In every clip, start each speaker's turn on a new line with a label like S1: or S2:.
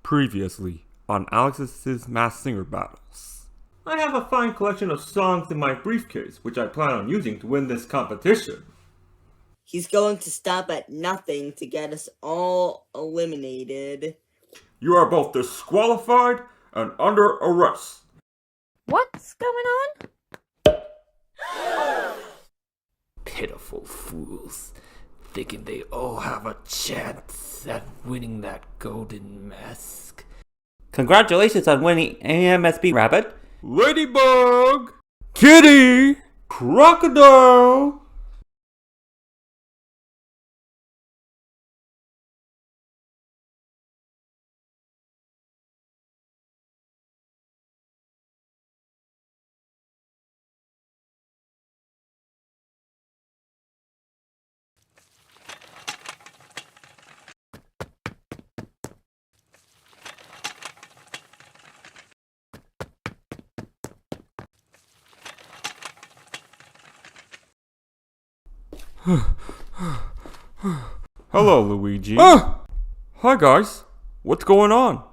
S1: Previously on Alex's Masked Singer Battles. I have a fine collection of songs in my briefcase, which I plan on using to win this competition.
S2: He's going to stop at nothing to get us all eliminated.
S1: You are both disqualified and under arrest.
S3: What's going on?
S4: Pitiful fools, thinking they all have a chance at winning that golden mask.
S5: Congratulations on winning AMSB Rabbit.
S1: Ladybug! Kitty! Crocodile! Hello, Luigi. Hi, guys. What's going on?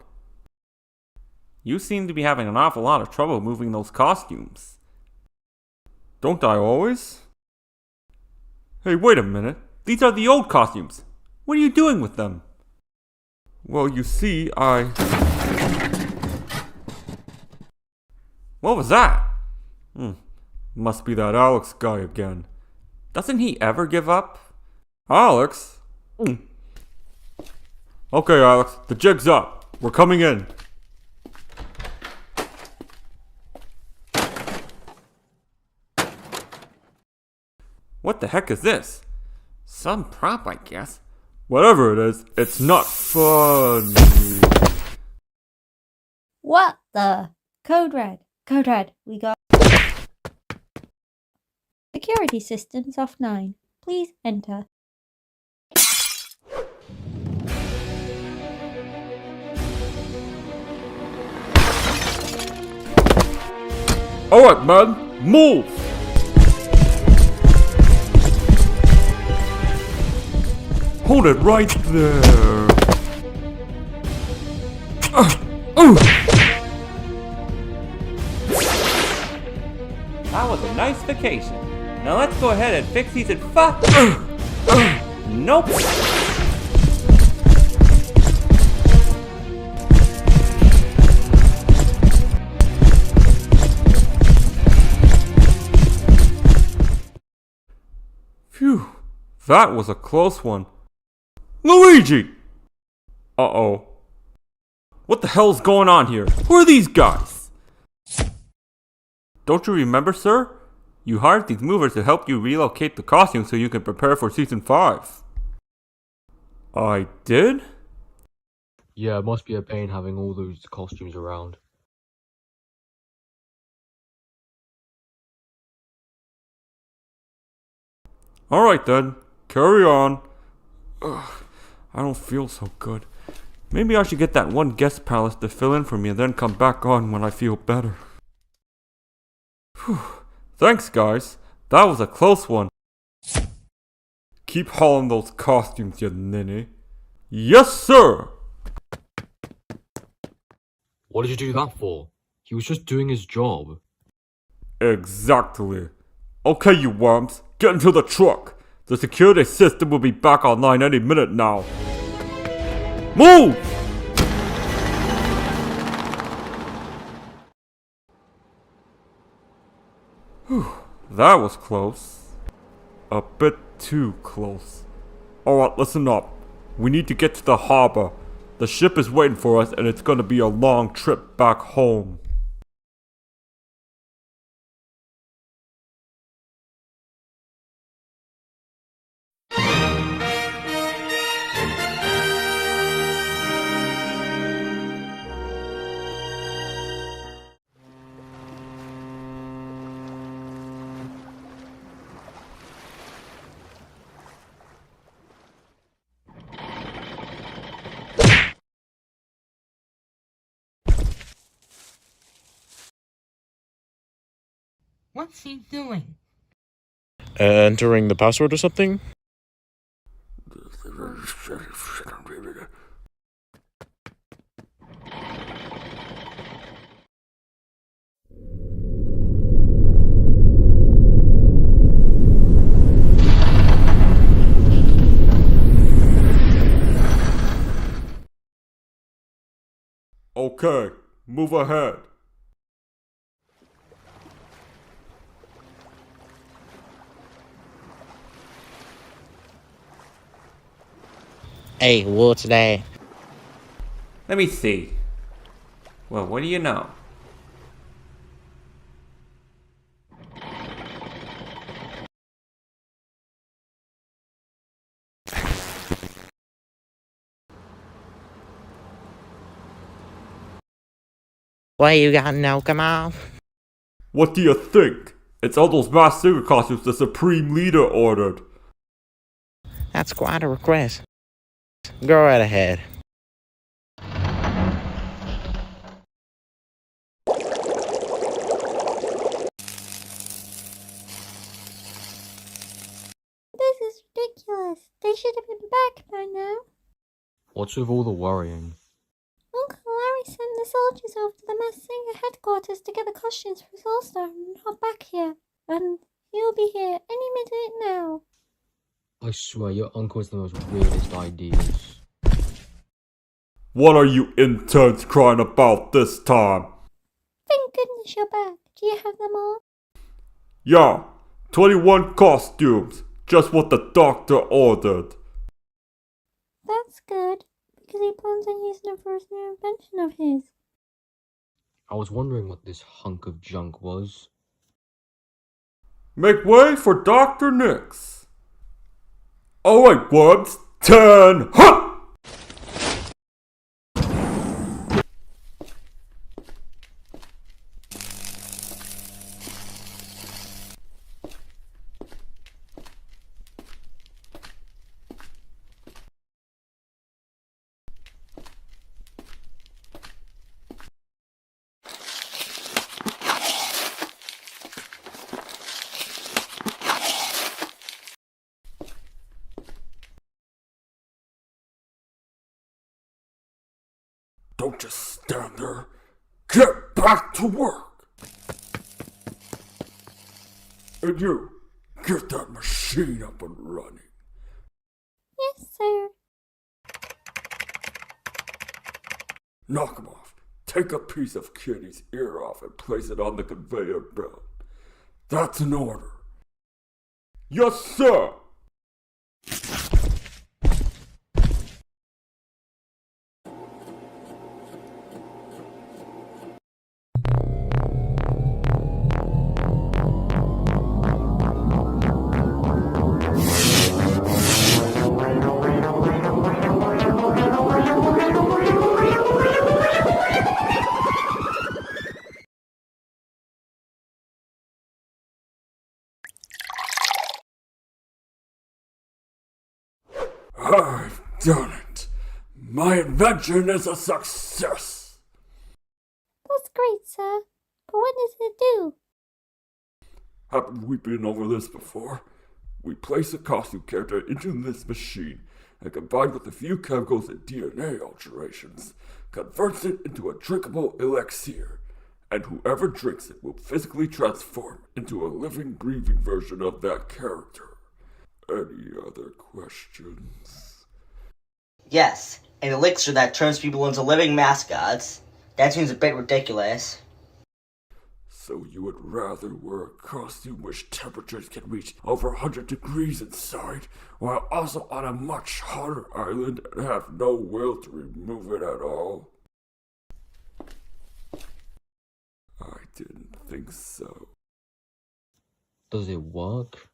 S5: You seem to be having an awful lot of trouble moving those costumes.
S1: Don't I always? Hey, wait a minute. These are the old costumes. What are you doing with them? Well, you see, What was that? Must be that Alex guy again.
S5: Doesn't he ever give up?
S1: Alex? Okay, Alex, the jig's up. We're coming in.
S5: What the heck is this? Some prop, I guess.
S1: Whatever it is, it's not funny.
S3: What the? Code red. Code red. We got security systems offline. Please enter.
S1: Alright, man, move! Hold it right there.
S5: That was a nice vacation. Now let's go ahead and fix these and fuck. Nope.
S1: Phew, that was a close one. Luigi! Uh-oh. What the hell's going on here? Who are these guys? Don't you remember, sir? You hired these movers to help you relocate the costumes so you can prepare for Season 5. I did?
S6: Yeah, it must be a pain having all those costumes around.
S1: Alright then, carry on. Ugh, I don't feel so good. Maybe I should get that one guest palace to fill in for me and then come back on when I feel better. Whew. Thanks, guys. That was a close one. Keep hauling those costumes, you ninny. Yes, sir!
S6: What did you do that for? He was just doing his job.
S1: Exactly. Okay, you worms, get into the truck. The security system will be back online any minute now. Move! Whew, that was close. A bit too close. Alright, listen up. We need to get to the harbor. The ship is waiting for us and it's gonna be a long trip back home.
S2: What's he doing?
S7: Entering the password or something?
S1: Okay, move ahead.
S8: Hey, what's that?
S5: Let me see. Well, what do you know?
S8: What you got now, come on?
S1: What do you think? It's all those masked singer costumes the Supreme Leader ordered.
S8: That's quite a request. Go right ahead.
S3: This is ridiculous. They should have been back by now.
S6: What's with all the worrying?
S3: Uncle Larry sent the soldiers over to the mass singer headquarters to get the costumes for his all-star and not back here. And he'll be here any minute now.
S6: I swear your uncle has the most weirdest ideas.
S1: What are you interns crying about this time?
S3: Thank goodness you're back. Do you have them all?
S1: Yeah, 21 costumes. Just what the doctor ordered.
S3: That's good, because he plans on using them for his new invention of his.
S6: I was wondering what this hunk of junk was.
S1: Make way for Dr. Nix. Alright, worms. 10. Huh! Don't just stand there. Get back to work. And you, get that machine up and running.
S3: Yes, sir.
S1: Knock him off. Take a piece of Kitty's ear off and place it on the conveyor belt. That's an order. Yes, sir. I've done it. My invention is a success.
S3: That's great, sir. But what does it do?
S1: Haven't we been over this before? We place a costume character into this machine and combined with a few chemicals and DNA alterations, converts it into a drinkable elixir, and whoever drinks it will physically transform into a living, breathing version of that character. Any other questions?
S2: Yes, an elixir that turns people into living mascots. That seems a bit ridiculous.
S1: So you would rather wear a costume which temperatures can reach over 100 degrees inside, while also on a much hotter island and have no will to remove it at all? I didn't think so.
S6: Does it work?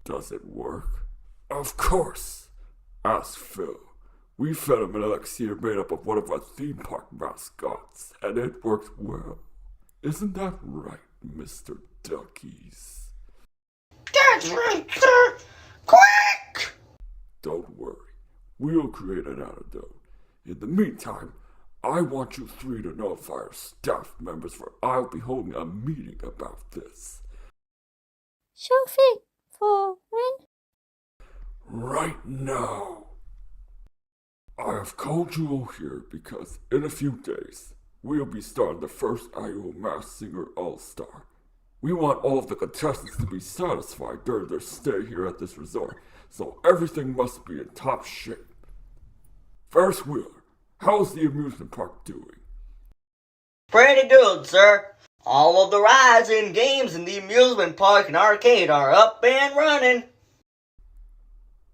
S1: Does it work? Of course! Ask Phil. We fed him an elixir made up of one of our theme park mascots, and it worked well. Isn't that right, Mr. Duckies?
S2: That's right, sir! Quick!
S1: Don't worry. We'll create an antidote. In the meantime, I want you three to notify our staff members, for I'll be holding a meeting about this.
S3: Sure thing. For when?
S1: Right now. I have called you all here because in a few days, we'll be starting the first annual Masked Singer All-Star. We want all of the contestants to be satisfied during their stay here at this resort, so everything must be in top shape. Ferris Wheeler, how's the amusement park doing?
S2: Pretty good, sir. All of the rides and games in the amusement park and arcade are up and running.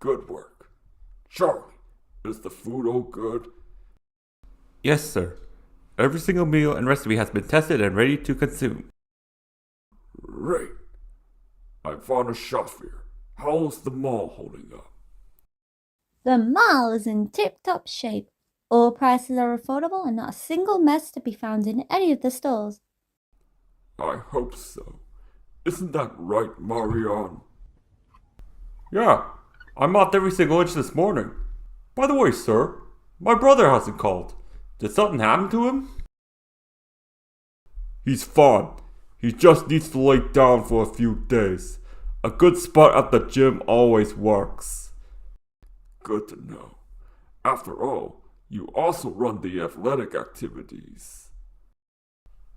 S1: Good work. Charlie, is the food all good?
S5: Yes, sir. Every single meal and recipe has been tested and ready to consume.
S1: Great. I found a shop here. How is the mall holding up?
S3: The mall is in tip-top shape. All prices are affordable and not a single mess to be found in any of the stores.
S1: I hope so. Isn't that right, Marion? Yeah, I mopped every single inch this morning. By the way, sir, my brother hasn't called. Did something happen to him? He's fine. He just needs to lay down for a few days. A good spot at the gym always works. Good to know. After all, you also run the athletic activities.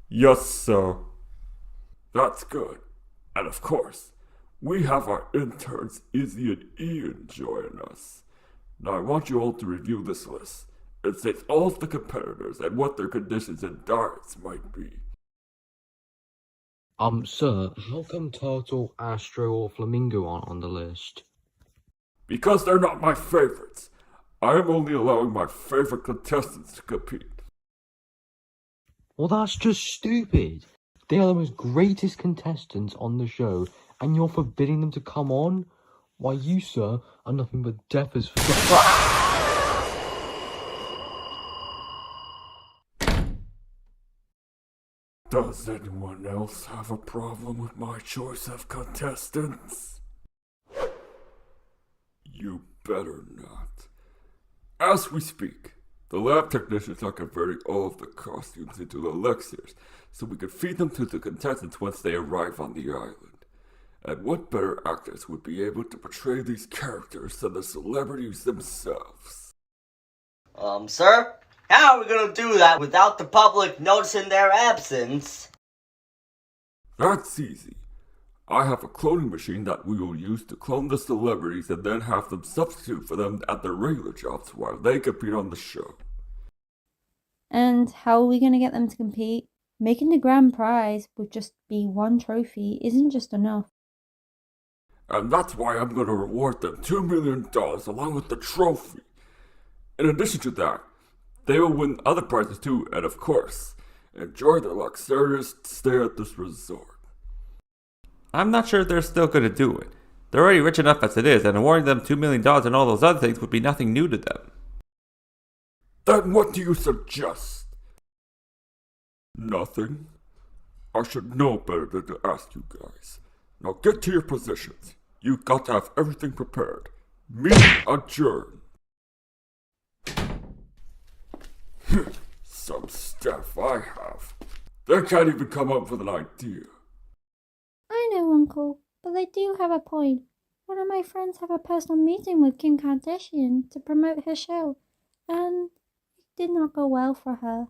S1: Yes, sir. That's good. And of course, we have our interns Izzy and Ian join us. Now I want you all to review this list. It states all of the competitors and what their conditions and diets might be.
S6: Sir, how come Turtle, Astro, or Flamingo aren't on the list?
S1: Because they're not my favorites. I am only allowing my favorite contestants to compete.
S6: Well, that's just stupid. They are the most greatest contestants on the show, and you're forbidding them to come on? Why, you, sir, are nothing but deaf as fuck.
S1: Does anyone else have a problem with my choice of contestants? You better not. As we speak, the lab technicians are converting all of the costumes into elixirs so we can feed them to the contestants once they arrive on the island. And what better actors would be able to portray these characters than the celebrities themselves?
S2: Sir? How are we gonna do that without the public noticing their absence?
S1: That's easy. I have a cloning machine that we will use to clone the celebrities and then have them substitute for them at their regular jobs while they compete on the show.
S3: And how are we going to get them to compete? Making the grand prize would just be one trophy isn't just enough.
S1: And that's why I'm going to reward them $2 million along with the trophy. In addition to that, they will win other prizes too, and of course, enjoy their luxurious stay at this resort.
S5: I'm not sure if they're still going to do it. They're already rich enough as it is, and awarding them $2 million and all those other things would be nothing new to them.
S1: Then what do you suggest? Nothing? I should know better than to ask you guys. Now get to your positions. You've got to have everything prepared. Meeting adjourned. Some staff I have. They can't even come up with an idea.
S3: I know, Uncle, but they do have a point. One of my friends have a personal meeting with Kim Kardashian to promote her show, and it did not go well for her.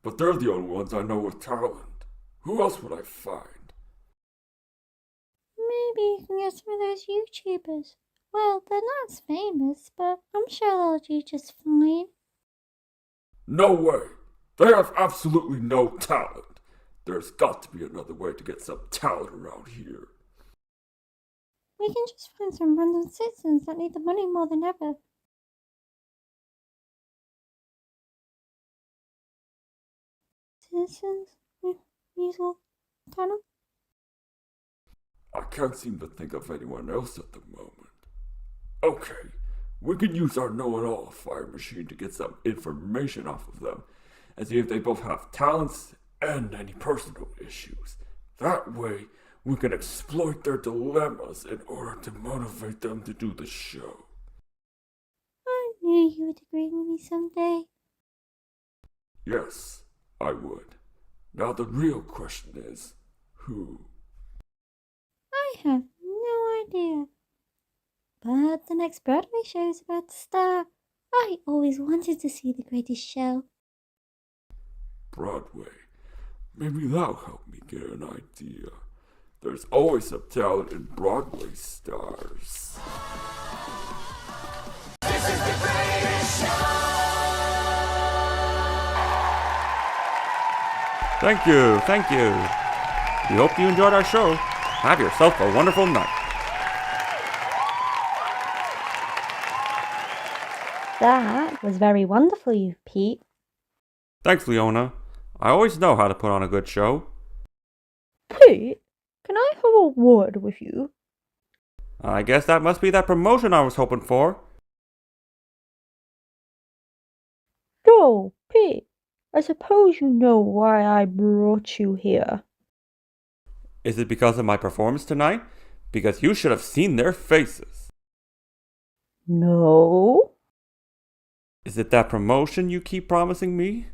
S1: But they're the only ones I know with talent. Who else would I find?
S3: Maybe you can get some of those YouTubers. Well, they're not as famous, but I'm sure they'll do just fine.
S1: No way! They have absolutely no talent. There's got to be another way to get some talent around here.
S3: We can just find some random citizens that need the money more than ever. Citizens? Musical tunnel?
S1: I can't seem to think of anyone else at the moment. Okay, we can use our know-it-all fire machine to get some information off of them and see if they both have talents and any personal issues. That way, we can exploit their dilemmas in order to motivate them to do the show.
S3: I knew you would agree with me someday.
S1: Yes, I would. Now the real question is, who?
S3: I have no idea. But the next Broadway show is about to start. I always wanted to see the greatest show.
S1: Broadway. Maybe that'll help me get an idea. There's always some talent in Broadway stars.
S9: This is the greatest show!
S1: Thank you, thank you. We hope you enjoyed our show. Have yourself a wonderful night.
S3: That was very wonderful, you Pete.
S1: Thanks, Leona. I always know how to put on a good show.
S9: Pete, can I have a word with you?
S1: I guess that must be that promotion I was hoping for.
S9: No, Pete, I suppose you know why I brought you here.
S1: Is it because of my performance tonight? Because you should have seen their faces.
S9: No.
S1: Is it that promotion you keep promising me?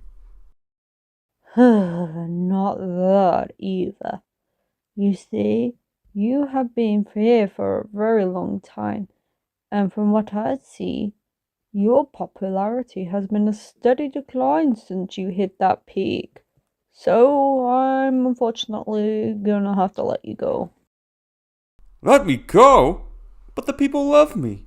S9: Not that either. You see, you have been here for a very long time, and from what I see, your popularity has been a steady decline since you hit that peak. So I'm unfortunately gonna have to let you go.
S1: Let me go? But the people love me.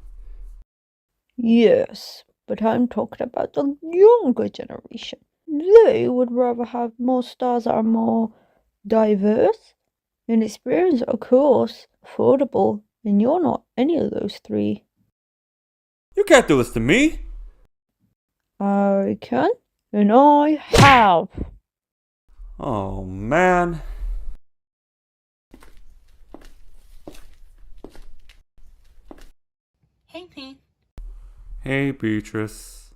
S9: Yes, but I'm talking about the younger generation. They would rather have more stars that are more diverse, inexperienced, of course, affordable, and you're not any of those three.
S1: You can't do this to me.
S9: I can, and I have.
S1: Oh, man.
S10: Hey, Pete.
S1: Hey, Beatrice.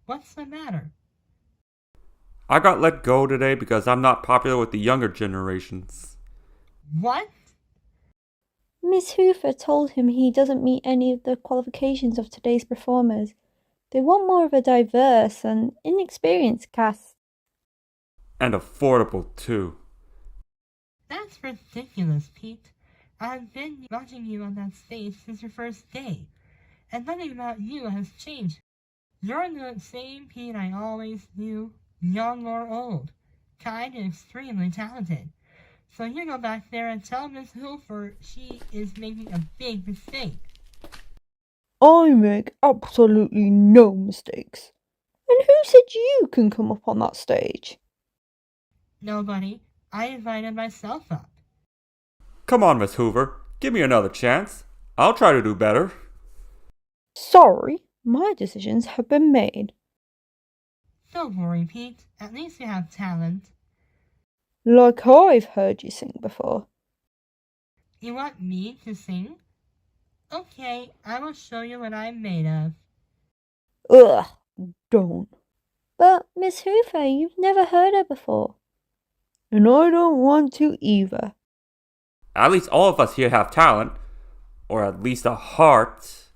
S10: What's the matter?
S1: I got let go today because I'm not popular with the younger generations.
S10: What?
S3: Miss Hoover told him he doesn't meet any of the qualifications of today's performers. They want more of a diverse and inexperienced cast.
S1: And affordable, too.
S10: That's ridiculous, Pete. I've been watching you on that stage since your first day, and nothing about you has changed. You're the same Pete I always knew, young or old, kind and extremely talented. So you go back there and tell Miss Hoover she is making a big mistake.
S9: I make absolutely no mistakes. And who said you can come up on that stage?
S10: Nobody. I invited myself up.
S1: Come on, Miss Hoover. Give me another chance. I'll try to do better.
S9: Sorry, my decisions have been made.
S10: Don't worry, Pete. At least you have talent.
S9: Like I've heard you sing before.
S10: You want me to sing? Okay, I will show you what I'm made of.
S9: Ugh, don't.
S3: But Miss Hoover, you've never heard her before.
S9: And I don't want to either.
S1: At least all of us here have talent. Or at least a heart.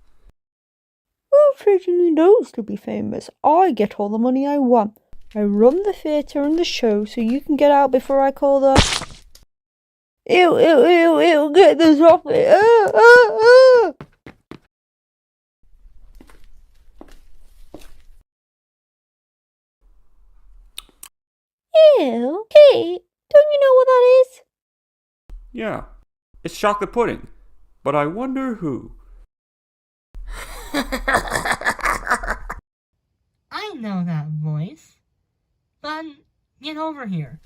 S9: Who certainly knows to be famous? I get all the money I want. I run the theatre and the show so you can get out before I call the... Ew, get this off me.
S3: Ew, Pete, don't you know what that is?
S1: Yeah, it's chocolate pudding. But I wonder who.
S10: I know that voice. Bun, get over here.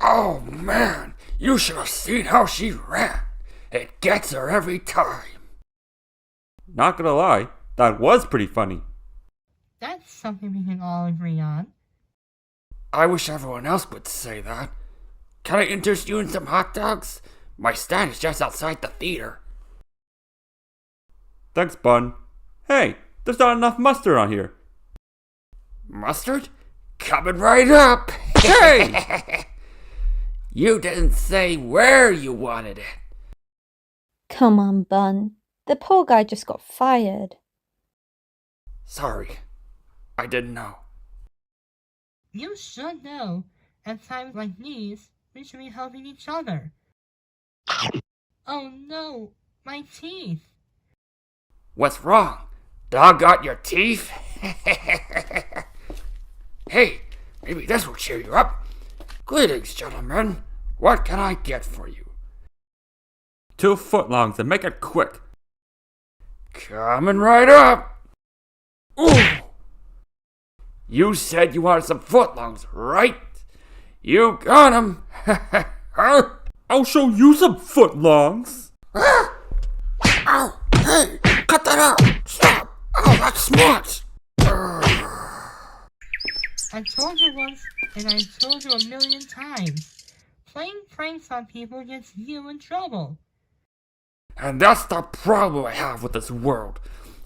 S4: Oh man, you should have seen how she ran. It gets her every time.
S1: Not gonna lie, that was pretty funny.
S10: That's something we can all agree on.
S4: I wish everyone else would say that. Can I interest you in some hot dogs? My stand is just outside the theater.
S1: Thanks, Bun. Hey, there's not enough mustard on here.
S4: Mustard? Coming right up.
S1: Hey!
S4: You didn't say where you wanted it.
S3: Come on, Bun. The poor guy just got fired.
S4: Sorry, I didn't know.
S10: You should know. At times like these, we should be helping each other. Oh no, my teeth.
S4: What's wrong? Dog got your teeth? Hey, maybe this will cheer you up. Greetings, gentlemen. What can I get for you?
S1: 2 footlongs and make it quick.
S4: Coming right up. Ooh!
S5: You said you wanted some footlongs, right? You got 'em.
S1: I'll show you some footlongs.
S4: Ow! Hey! Cut that out! Stop! Oh, that's smart!
S10: I told you once, and I told you a million times. Playing pranks on people gets you in trouble.
S5: And that's the problem I have with this world.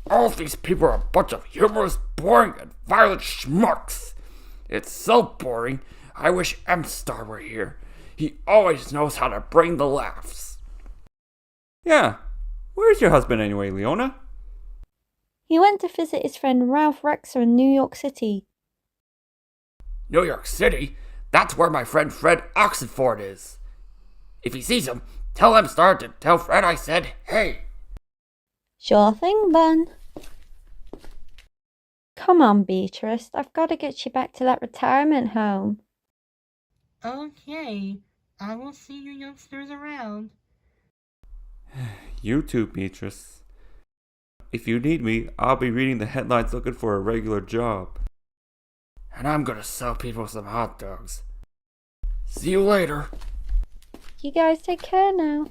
S5: All of these people are a bunch of humorless, boring, and violent schmucks. It's so boring, I wish M-Star were here. He always knows how to bring the laughs.
S1: Yeah. Where's your husband anyway, Leona?
S3: He went to visit his friend Ralph Rexer in New York City.
S5: New York City? That's where my friend Fred Oxenford is. If he sees him, tell M-Star to tell Fred I said, hey.
S3: Sure thing, Bun. Come on, Beatrice. I've got to get you back to that retirement home.
S10: Okay, I will see you youngsters around.
S1: You too, Beatrice. If you need me, I'll be reading the headlines looking for a regular job.
S5: And I'm gonna sell people some hot dogs. See you later.
S3: You guys take care now.